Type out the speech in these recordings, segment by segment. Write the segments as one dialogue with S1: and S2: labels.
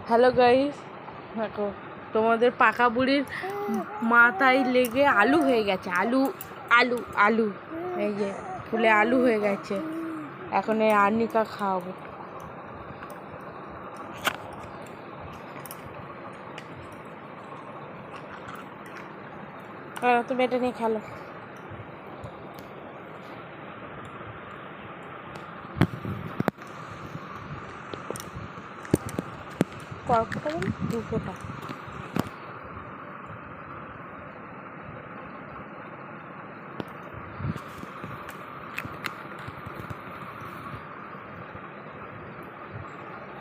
S1: Hello guys, দেখো তোমাদের পাকা বুড়ির মাথায় লেগে আলু হয়ে গেছে। আলু আলু আলু এই যে ফুলে আলু হয়ে গেছে। এখন এই আর্নিকা খাওয়াবো। তুমি এটা নিয়ে খেলো। কটা 200টা।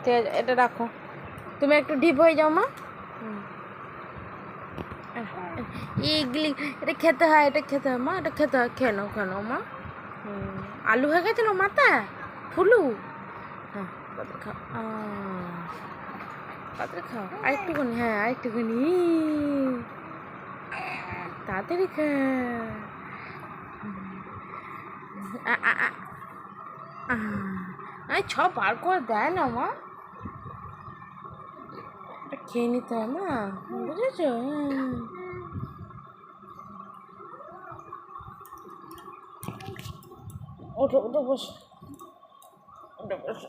S1: ঠিক আছে, এটা রাখো। তুমি একটু ডিপ হয়ে যাও মা। এইগুলি এটা খেতে হয়, এটা খেতে হয় মা, এটা খেতে হয়। খেনো খেনো মা। আলু হয়ে গেছিল মাথা ফুলু। হ্যাঁ, খাও তাড়াতাড়ি খাও। আরেকটুখানি, হ্যাঁ আরেকটুখানি, তাড়াতাড়ি খা। ছ বার করে দেয় না মা, খেয়ে নিতে হয় মা, বুঝেছ? ওঠো ওঠো, বসো, ওঠো বসো।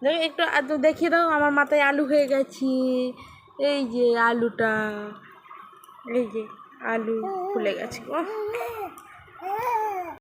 S1: দেখো একটু দেখিয়ে দাও, আমার মাথায় আলু হয়ে গেছে। এই যে আলুটা, এই যে আলু ফুলে গেছে।